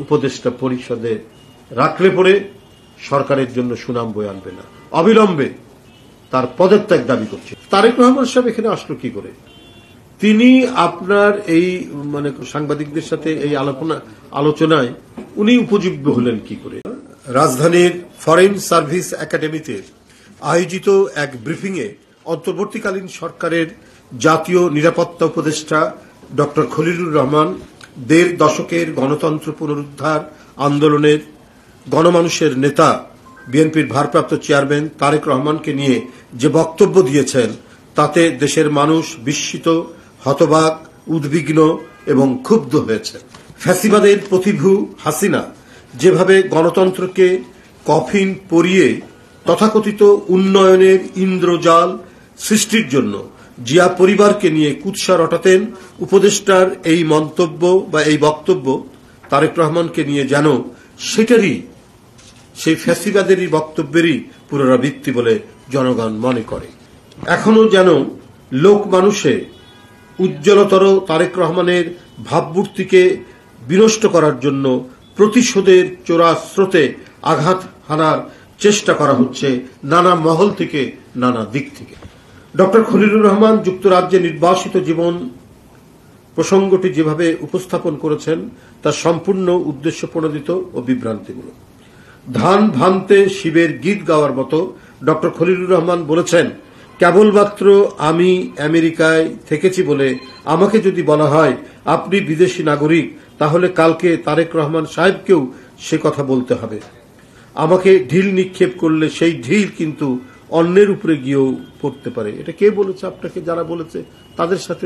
উপদেষ্টা পরিষদে রাখলে পরে সরকারের জন্য সুনাম বয়ে আনবে না। অবিলম্বে তার পদত্যাগ দাবি করছে। তারেক রহমান সাহেব এখানে আসলো কি করে? তিনি আপনার এই সাংবাদিকদের সাথে এই আলোচনায় উনি উপযোগ্য হলেন কি করে? রাজধানীর ফরেন সার্ভিস একাডেমিতে আয়োজিত এক ব্রিফিংয়ে অন্তর্বর্তীকালীন সরকারের জাতীয় নিরাপত্তা উপদেষ্টা ড খলিলুর রহমান ১.৫ দশকের গণতন্ত্র পুনরুদ্ধার আন্দোলনের গণমানুষের নেতা বিএনপির ভারপ্রাপ্ত চেয়ারম্যান তারেক রহমানকে নিয়ে যে বক্তব্য দিয়েছেন তাতে দেশের মানুষ বিস্মিত, হতবাক, উদ্বিগ্ন এবং ক্ষুব্ধ হয়েছে। ফ্যাসিবাদের প্রতিভূ হাসিনা যেভাবে গণতন্ত্রকে কফিন পরিয়ে তথাকথিত উন্নয়নের ইন্দ্রজাল সৃষ্টির জন্য জিয়া পরিবারকে নিয়ে কুৎসা রটাতেন, উপদেষ্টার এই মন্তব্য বা এই বক্তব্য তারেক রহমানকে নিয়ে যেন সেটারই সেই ফ্যাসিবাদেরই বক্তব্যেরই পুনরাবৃত্তি বলে জনগণ মনে করে। এখনো যেন লোক মানুষে উজ্জ্বলতর তারেক রহমানের ভাবমূর্তিকে বিনষ্ট করার জন্য প্রতিশোধের চোরা স্রোতে আঘাত হানার চেষ্টা করা হচ্ছে নানা মহল থেকে, নানা দিক থেকে। ড খলিলুর রহমান যুক্তরাজ্যে নির্বাসিত জীবন প্রসঙ্গটি যেভাবে উপস্থাপন করেছেন তা সম্পূর্ণ উদ্দেশ্য প্রণোদিত ও বিভ্রান্তিমূলক। ধান ভানতে শিবের গীত গাওয়ার মতো ড খলিলুর রহমান বলেছেন, কেবলমাত্র আমি আমেরিকায় থেকেছি বলে আমাকে যদি বলা হয় আপনি বিদেশি নাগরিক, তাহলে কালকে তারেক রহমান সাহেবকেও সে কথা বলতে হবে। আমাকে ঢিল নিক্ষেপ করলে সেই ঢিল কিন্তু অন্যের উপরে গিয়েও পড়তে পারে। এটা কে বলেছে আপনাকে? যারা বলেছে তাদের সাথে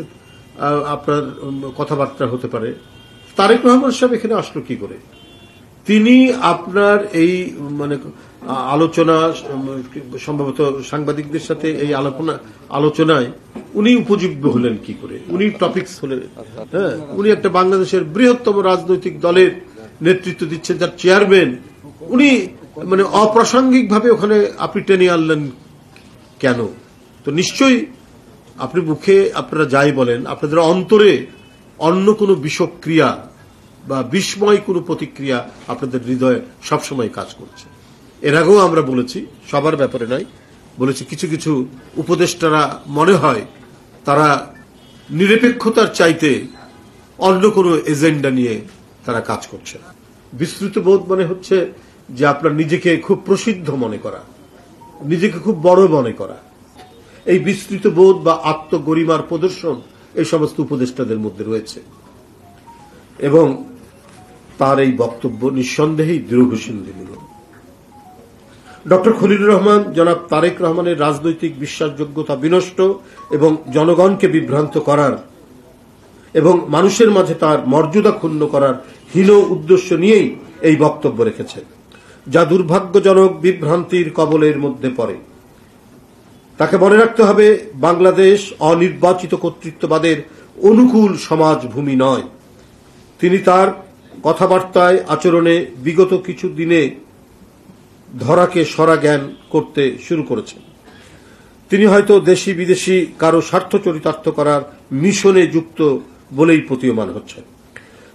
আপনার কথাবার্তা হতে পারে। তারেক রহমান সাহেব এখানে আসলো কি করে? তিনি আপনার এই আলোচনা সম্ভবত সাংবাদিকদের সাথে এই আলোচনায় উনি উপযোগ্য হলেন কি করে? উনি টপিকস হলেন, হ্যাঁ, উনি একটা বাংলাদেশের বৃহত্তম রাজনৈতিক দলের নেতৃত্ব দিচ্ছেন, যার চেয়ারম্যান, উনি অপ্রাসঙ্গিক ভাবে ওখানে আপনি টেনে আনলেন কেন? তো নিশ্চয়ই আপনি মুখে আপনারা যাই বলেন, আপনাদের অন্তরে অন্য কোনো বিষক্রিয়া বা বিস্ময় কোনো প্রতিক্রিয়া আপনাদের হৃদয়ে সবসময় কাজ করছে। এর আগেও আমরা বলেছি, সবার ব্যাপারে নয়, বলেছি কিছু কিছু উপদেষ্টারা মনে হয় তারা নিরপেক্ষতার চাইতে অন্য কোনো এজেন্ডা নিয়ে তারা কাজ করছে। বিস্তৃত বোধ হচ্ছে যে আপনার নিজেকে খুব প্রসিদ্ধ মনে করা, নিজেকে খুব বড় মনে করা, এই বিস্তৃত বোধ বা আত্মগরিমার প্রদর্শন এই সমস্ত উপদেষ্টাদের মধ্যে রয়েছে। এবং তার এই বক্তব্য নিঃসন্দেহেই দৃঢ়ঘোষণামূলক। ড খলিলুর রহমান জনাব তারেক রহমানের রাজনৈতিক বিশ্বাসযোগ্যতা বিনষ্ট এবং জনগণকে বিভ্রান্ত করার এবং মানুষের মাঝে তার মর্যাদা ক্ষুণ্ণ করার হীন উদ্দেশ্য নিয়েই এই বক্তব্য রেখেছেন, যা দুর্ভাগ্যজনক বিভ্রান্তির কবলের মধ্যে পড়ে। তাকে মনে রাখতে হবে, বাংলাদেশ অনির্বাচিত কর্তৃত্ববাদের অনুকূল সমাজভূমি নয়। তিনি তার কথাবার্তায়, আচরণে বিগত কিছু দিনে ধরাকে সরা জ্ঞান করতে শুরু করেছেন। তিনি হয়তো দেশি বিদেশি কারো স্বার্থ চরিতার্থ করার মিশনে যুক্ত বলেই প্রতীয়মান হচ্ছেন।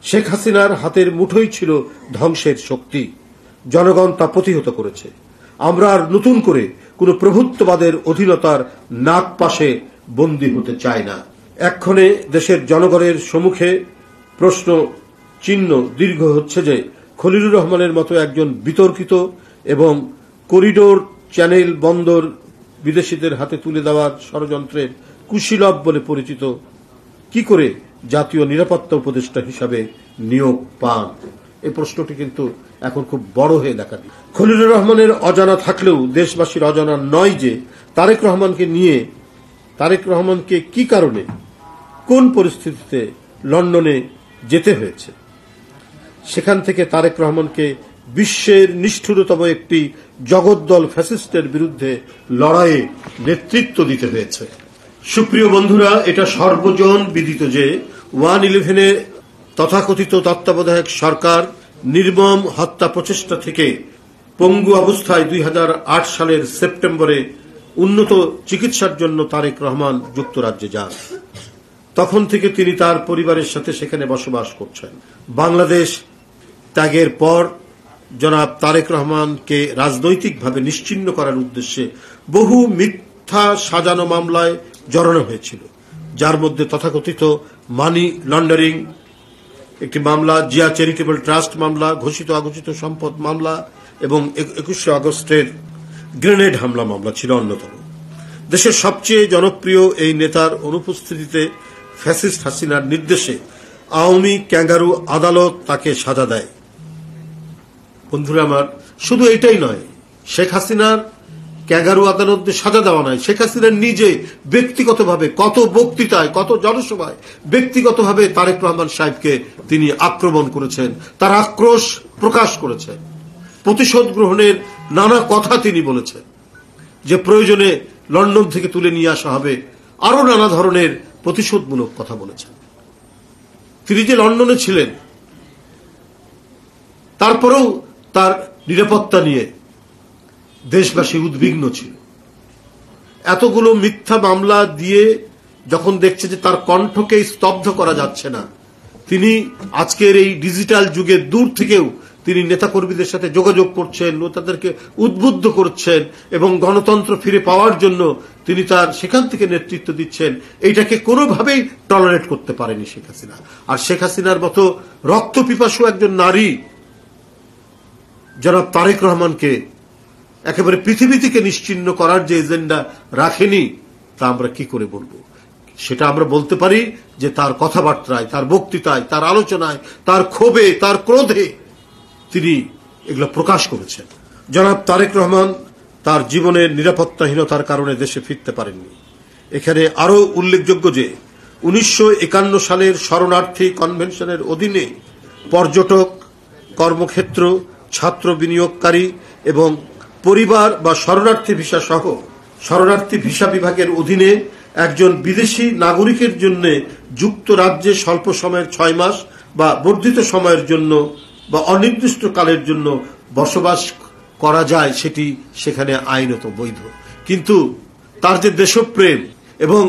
শেখ হাসিনার হাতের মুঠোই ছিল ধ্বংসের শক্তি, জনগণ তা প্রতিহত করেছে। আমরা আর নতুন করে কোন প্রভুত্ববাদের অধীনতার নাক পাশে বন্দী হতে চাই না। এক্ষণে দেশের জনগণের সম্মুখে প্রশ্ন চিহ্ন দীর্ঘ হচ্ছে যে খলিলুর রহমানের মতো একজন বিতর্কিত এবং করিডোর চ্যানেল বন্দর বিদেশিদের হাতে তুলে দেওয়ার ষড়যন্ত্রের কুশীলব বলে পরিচিত কি করে জাতীয় নিরাপত্তা উপদেষ্টা হিসাবে নিয়োগ পান? এই প্রশ্নটি কিন্তু এখন খুব বড় হয়ে দেখা দিচ্ছে। খলিলুর রহমানের অজানা থাকলেও দেশবাসীর অজানা নয় যে তারেক রহমানকে কি কারণে, কোন পরিস্থিতিতে লন্ডনে যেতে হয়েছে। সেখান থেকে তারেক রহমানকে বিশ্বের নিষ্ঠুরতম একটি জগদ্দল ফ্যাসিস্টের বিরুদ্ধে লড়াইয়ে নেতৃত্ব দিতে হয়েছে। সুপ্রিয় বন্ধুরা, এটা সর্বজন বিদিত যে 1/11 তথাকথিত তত্ত্বাবধায়ক সরকার নির্মম হত্যা প্রচেষ্টা থেকে পঙ্গু অবস্থায় 2008 সালের সেপ্টেম্বরে উন্নত চিকিৎসার জন্য তারেক রহমান যুক্তরাজ্যে যান। তখন থেকে তিনি তার পরিবারের সাথে সেখানে বসবাস করছেন। বাংলাদেশ ত্যাগের পর জনাব তারেক রহমানকে রাজনৈতিকভাবে নিশ্চিহ্ন করার উদ্দেশ্যে বহু মিথ্যা সাজানো মামলায় জড়ানো হয়েছিল, যার মধ্যে তথাকথিত মানি লন্ডারিং একটি মামলা, জিয়া চ্যারিটেবল ট্রাস্ট মামলা, ঘোষিত অঘোষিত সম্পদ মামলা এবং 21শে আগস্টের গ্রেনেড হামলা মামলা ছিল অন্যতম। দেশের সবচেয়ে জনপ্রিয় এই নেতার অনুপস্থিতিতে ফ্যাসিস্ট হাসিনার নির্দেশে আওয়ামী ক্যাঙ্গারু আদালত তাকে সাজা দেয়। বন্ধুরা আমার, শুধু এটাই নয়, শেখ হাসিনার ক্যাঙ্গারু আদালতে সাজা দেওয়া নয়, শেখ হাসিনার নিজে ব্যক্তিগতভাবে কত বক্তৃতায়, কত জনসভায় ব্যক্তিগতভাবে তারেক রহমান সাহেবকে তিনি আক্রমণ করেছেন, তার আক্রোশ প্রকাশ করেছেন, প্রতিশোধ গ্রহণের নানা কথা তিনি বলেছেন, যে প্রয়োজনে লন্ডন থেকে তুলে নিয়ে আসা হবে, আরো নানা ধরনের প্রতিশোধমূলক কথা বলেছেন। তিনি যে লন্ডনে ছিলেন, তারপরেও তার নিরাপত্তা নিয়ে দেশবাসী উদ্বিগ্ন ছিল। এতগুলো মিথ্যা মামলা দিয়ে যখন দেখছে যে তার কণ্ঠকে স্তব্ধ করা যাচ্ছে না, তিনি আজকের এই ডিজিটাল যুগে দূর থেকেও তিনি নেতাকর্মীদের সাথে যোগাযোগ করছেন, তাদেরকে উদ্বুদ্ধ করছেন এবং গণতন্ত্র ফিরে পাওয়ার জন্য তিনি তার সেখান থেকে নেতৃত্ব দিচ্ছেন। এইটাকে কোনোভাবেই টলারেট করতে পারেনি শেখ হাসিনা। আর শেখ হাসিনার মতো রক্তপিপাসু একজন নারী জনাব তারেক রহমানকে একেবারে পৃথিবী থেকে নিশ্চিহ্ন করার যে এজেন্ডা রাখেনি, তা আমরা কি করে বলবো? সেটা আমরা বলতে পারি যে তার কথাবার্তায়, তার বক্তৃতায়, তার আলোচনায়, তার ক্ষোভে, তার ক্রোধে তিনি এগুলো প্রকাশ করেছেন। জনাব তারেক রহমান তার জীবনের নিরাপত্তাহীনতার কারণে দেশে ফিরতে পারেননি। এখানে আরো উল্লেখযোগ্য যে 1951 সালের শরণার্থী কনভেনশনের অধীনে পর্যটক, কর্মক্ষেত্র, ছাত্র বিনিয়োগকারী এবং পরিবার বা শরণার্থী ভিসা সহ শরণার্থী ভিসা বিভাগের অধীনে একজন বিদেশি নাগরিকের জন্য যুক্তরাজ্যে স্বল্প সময়ের 6 মাস বা বর্ধিত সময়ের জন্য বা অনির্দিষ্টকালের জন্য বসবাস করা যায়, সেটি সেখানে আইনত বৈধ। কিন্তু তার যে দেশপ্রেম এবং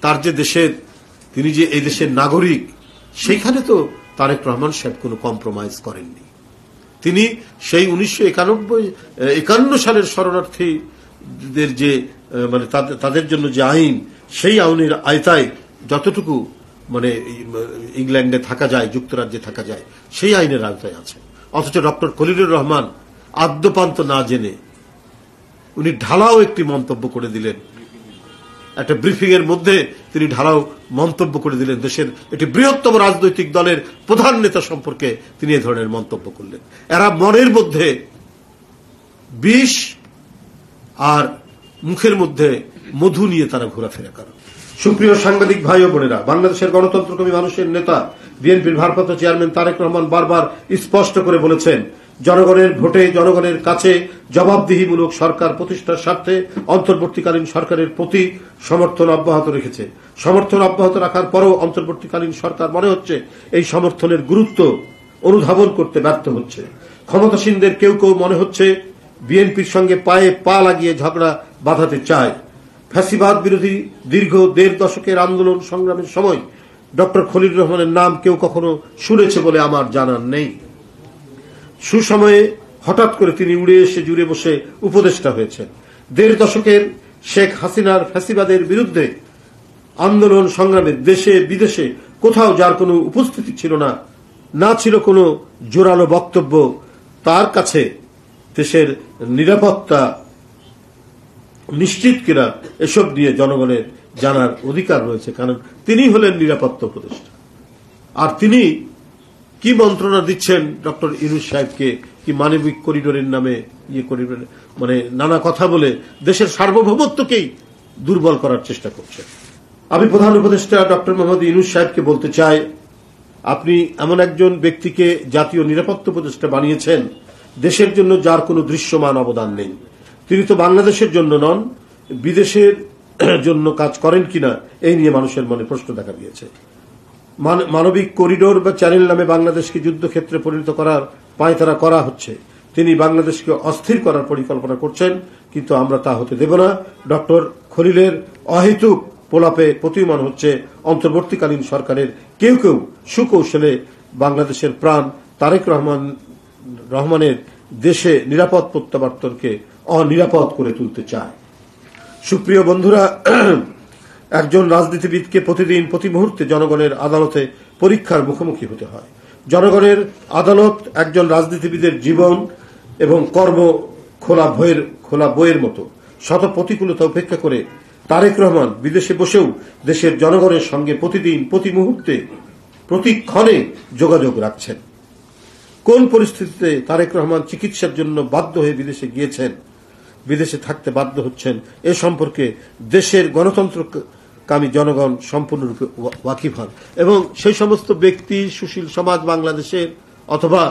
তার যে দেশের, তিনি যে এই দেশের নাগরিক, সেইখানে তো তারেক রহমান সাহেব কোনো কম্প্রোমাইজ করেননি। তিনি সেই 1951 সালের শরণার্থীদের যে মানে তাদের জন্য যে আইন, সেই আইনের আয়তায় যতটুকু মানে ইংল্যান্ডে থাকা যায়, যুক্তরাজ্যে থাকা যায়, সেই আইনের আওতায় আছে। অথচ ডক্টর খলিলুর রহমান আদ্যপান্ত না জেনে উনি ঢালাও একটি মন্তব্য করে দিলেন। একটা ব্রিফিং এর মধ্যে তিনি ঢালাও মন্তব্য করে দিলেন, দেশের একটি বৃহত্তম রাজনৈতিক দলের প্রধান নেতা সম্পর্কে তিনি এ ধরনের মন্তব্য করলেন। এরা মনের মধ্যে বিষ আর মুখের মধ্যে মধু নিয়ে তারা ঘোরাফেরা করে। সুপ্রিয় সাংবাদিক ভাই ও বোনেরা, বাংলাদেশের গণতন্ত্রকামী মানুষের নেতা বিএনপির ভারপ্রাপ্ত চেয়ারম্যান তারেক রহমান বারবার স্পষ্ট করে বলেছেন, জনগণের ভোটে জনগণের কাছে জবাবদিহিমূলক সরকার প্রতিষ্ঠার স্বার্থে অন্তর্বর্তীকালীন সরকারের প্রতি সমর্থন অব্যাহত রেখেছে। সমর্থন অব্যাহত রাখার পরও অন্তর্বর্তীকালীন সরকার মনে হচ্ছে এই সমর্থনের গুরুত্ব অনুধাবন করতে ব্যর্থ হচ্ছে। ক্ষমতাসীনদের কেউ কেউ মনে হচ্ছে বিএনপির সঙ্গে পায়ে পা লাগিয়ে ঝগড়া বাঁধাতে চায়। ফ্যাসিবাদ বিরোধী দীর্ঘ 1.5 দশকের আন্দোলন সংগ্রামের সময় ডক্টর খলিলুর রহমানের নাম কেউ কখনো শুনেছে বলে আমার জানা নেই। সুসময়ে হঠাৎ করে তিনি উড়ে এসে জুড়ে বসে উপদেষ্টা হয়েছেন। 1.5 দশকের শেখ হাসিনার ফ্যাসিবাদের বিরুদ্ধে আন্দোলন সংগ্রামে দেশে বিদেশে কোথাও যার কোনো উপস্থিতি ছিল না, না ছিল কোনো জোরালো বক্তব্য, তার কাছে দেশের নিরাপত্তা নিশ্চিত কিনা এসব নিয়ে জনগণের জানার অধিকার রয়েছে, কারণ তিনি হলেন নিরাপত্তা উপদেষ্টা। আর তিনি কি মন্ত্রণা দিচ্ছেন ডক্টর ইউনূস সাহেবকে, কি মানবিক করিডোরের নামে করিডোর মানে নানা কথা বলে দেশের সার্বভৌমত্বকেই দুর্বল করার চেষ্টা করছেন। আমি প্রধান উপদেষ্টা ডক্টর মোহাম্মদ ইউনূস সাহেবকে বলতে চাই, আপনি এমন একজন ব্যক্তিকে জাতীয় নিরাপত্তা উপদেষ্টা বানিয়েছেন দেশের জন্য যার কোনো দৃশ্যমান অবদান নেই। তিনি তো বাংলাদেশের জন্য নন, বিদেশের জন্য কাজ করেন কিনা এই নিয়ে মানুষের মনে প্রশ্ন দেখা দিয়েছে। মানবিক করিডোর বা চ্যানেল নামে বাংলাদেশকে যুদ্ধক্ষেত্রে পরিণত করার পায়তারা করা হচ্ছে। তিনি বাংলাদেশকে অস্থির করার পরিকল্পনা করছেন, কিন্তু আমরা তা হতে দেব না। ডক্টর খলিলের অহেতুক প্রলাপে প্রতীয়মান হচ্ছে অন্তর্বর্তীকালীন সরকারের কেউ কেউ সুকৌশলে বাংলাদেশের প্রাণ তারেক রহমানের দেশে নিরাপদ প্রত্যাবর্তনকে অনিরাপদ করে তুলতে চায়। সুপ্রিয় বন্ধুরা, একজন রাজনীতিবিদকে প্রতিদিন প্রতি মুহূর্তে জনগণের আদালতে পরীক্ষার মুখোমুখি হতে হয়। জনগণের আদালত একজন রাজনীতিবিদের জীবন এবং কর্ম খোলা বইয়ের মতো। শত প্রতিকূলতা উপেক্ষা করে তারেক রহমান বিদেশে বসেও দেশের জনগণের সঙ্গে প্রতিদিন প্রতি মুহূর্তে প্রতিক্ষণে যোগাযোগ রাখছেন। কোন পরিস্থিতিতে তারেক রহমান চিকিৎসার জন্য বাধ্য হয়ে বিদেশে গিয়েছেন, বিদেশে থাকতে বাধ্য হচ্ছেন, এ সম্পর্কে দেশের গণতন্ত্রকামী জনগণ সম্পূর্ণরূপে ওয়াকিফ হন এবং সেই সমস্ত ব্যক্তি, সুশীল সমাজ বাংলাদেশের অথবা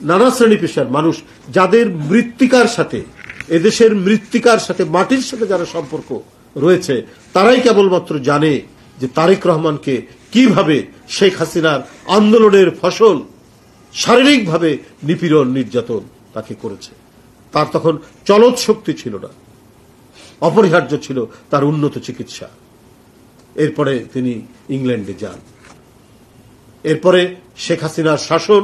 নানা শ্রেণী পেশার মানুষ যাদের মৃত্তিকার সাথে, এদেশের মৃত্তিকার সাথে, মাটির সাথে যারা সম্পর্ক রয়েছে, তারাই কেবলমাত্র জানে যে তারেক রহমানকে কিভাবে শেখ হাসিনার আন্দোলনের ফসল শারীরিকভাবে নিপীড়ন, নির্যাতন তাকে করেছে। তার তখন চলৎ শক্তি ছিল না, অপরিহার্য ছিল তার উন্নত চিকিৎসা। এরপরে তিনি ইংল্যান্ডে যান। এরপরে শেখ হাসিনার শাসন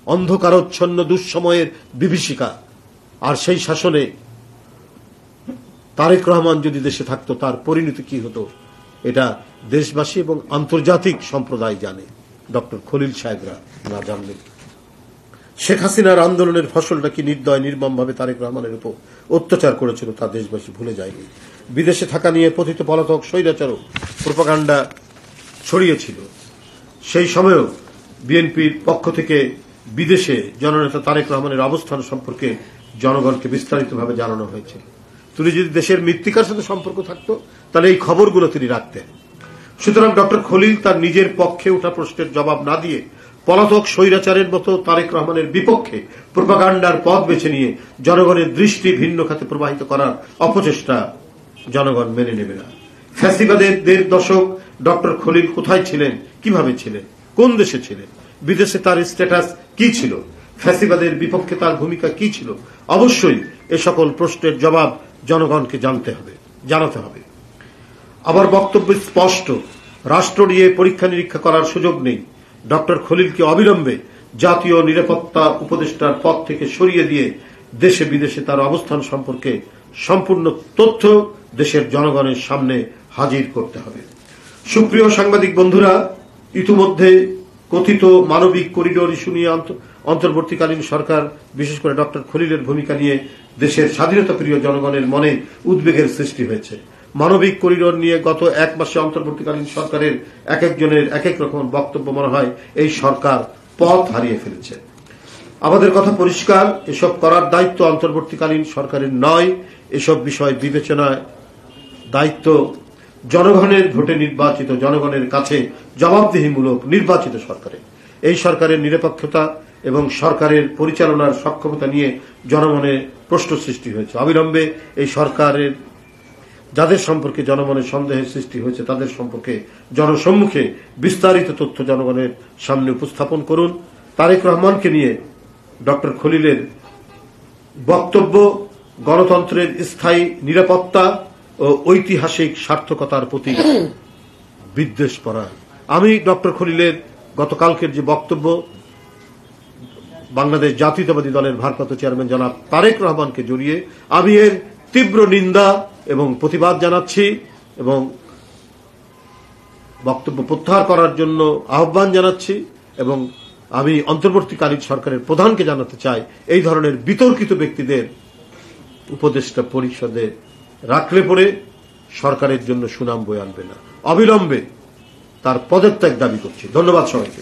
অন্ধকারচ্ছন্ন দুঃসময়ের বিভীষিকা, আর সেই শাসনে তারেক রহমান যদি দেশে থাকতো তার পরিণতি কি হতো এটা দেশবাসী এবং আন্তর্জাতিক সম্প্রদায় জানে, ডক্টর খলিল সাহেবরা না জানলেন। শেখ হাসিনার আন্দোলনের ফসলটা কি নির্দয় নির্মমভাবে তারেক রহমানের উপর অত্যাচার করেছিল তা দেশবাসী ভুলে যায়নি। বিদেশে থাকা নিয়ে পতিত পলাতক স্বৈরাচারক প্রোপাগান্ডা ছড়িয়েছিল। সেই সময়েও বিএনপির পক্ষ থেকে বিদেশে জননেতা তারেক রহমানের অবস্থান সম্পর্কে জনগণকে বিস্তারিতভাবে জানানো হয়েছিল। তিনি যদি দেশের মৃত্তিকার সাথে সম্পর্ক থাকতো তাহলে এই খবরগুলো তিনি রাখতেন। সুতরাং ডক্টর খলিল তার নিজের পক্ষে ওঠা প্রশ্নের জবাব না দিয়ে পলাতক স্বৈরাচারের মতো তারেক রহমানের বিপক্ষে প্রোপাগান্ডার পথ বেছে নিয়ে জনগণের দৃষ্টি ভিন্ন খাতে প্রবাহিত করার অপচেষ্টা জনগণ মেনে নেবে না। ফ্যাসিবাদের ১.৫ দশক ডক্টর খলিল কোথায় ছিলেন, কিভাবে ছিলেন, কোন দেশে ছিলেন, বিদেশে তার স্ট্যাটাস কি ছিল, ফ্যাসিবাদের বিপক্ষে তার ভূমিকা কি ছিল, অবশ্যই এ সকল প্রশ্নের জবাব জনগণকে জানাতে হবে। আবার বক্তব্য স্পষ্ট, রাষ্ট্র নিয়ে পরীক্ষা নিরীক্ষা করার সুযোগ নেই। ডক্টর খলিলকে অবিলম্বে জাতীয় নিরাপত্তা উপদেষ্টার পদ থেকে সরিয়ে দিয়ে দেশে বিদেশে তার অবস্থান সম্পর্কে সম্পূর্ণ তথ্য দেশের জনগণের সামনে হাজির করতে হবে। সুপ্রিয় সাংবাদিক বন্ধুরা, ইতিমধ্যে কথিত মানবিক করিডোর ইস্যু নিয়ে অন্তর্বর্তীকালীন সরকার, বিশেষ করে ডক্টর খলিলের ভূমিকা নিয়ে দেশের স্বাধীনতাপ্রিয় জনগণের মনে উদ্বেগের সৃষ্টি হয়েছে। মানবিক করিডোর নিয়ে গত ১ মাসে অন্তর্বর্তীকালীন সরকারের এক একজনের এক এক রকম বক্তব্য, মনে হয় এই সরকার পথ হারিয়ে ফেলেছে। আমাদের কথা পরিষ্কার, এসব করার দায়িত্ব অন্তর্বর্তীকালীন সরকারের নয়। এসব বিষয় বিবেচনায় দায়িত্ব জনগণের ভোটে নির্বাচিত, জনগণের কাছে জবাবদিহিমূলক নির্বাচিত সরকারের। এই সরকারের নিরপেক্ষতা এবং সরকারের পরিচালনার সক্ষমতা নিয়ে জনমনে প্রশ্ন সৃষ্টি হয়েছে। অবিলম্বে এই সরকারের যাদের সম্পর্কে জনমনের সন্দেহের সৃষ্টি হয়েছে তাদের সম্পর্কে জনসম্মুখে বিস্তারিত তথ্য জনগণের সামনে উপস্থাপন করুন। তারেক রহমানকে নিয়ে ডক্টর খলিলের বক্তব্য গণতন্ত্রের স্থায়ী নিরাপত্তা ও ঐতিহাসিক সার্থকতার প্রতি বিদ্বেষপরা। আমি ডক্টর খলিলের গতকালকের যে বক্তব্য, বাংলাদেশ জাতীয়তাবাদী দলের ভারপ্রাপ্ত চেয়ারম্যান জনাব তারেক রহমানকে জড়িয়ে আমি এর তীব্র নিন্দা এবং প্রতিবাদ জানাচ্ছি এবং বক্তব্য প্রত্যাহার করার জন্য আহ্বান জানাচ্ছি এবং আমি অন্তর্বর্তীকালীন সরকারের প্রধানকে জানাতে চাই, এই ধরনের বিতর্কিত ব্যক্তিদের উপদেষ্টা পরিষদে রাখলে পরে সরকারের জন্য সুনাম বয়ে আনবে না। অবিলম্বে তার পদত্যাগ দাবি করছি। ধন্যবাদ সবাইকে।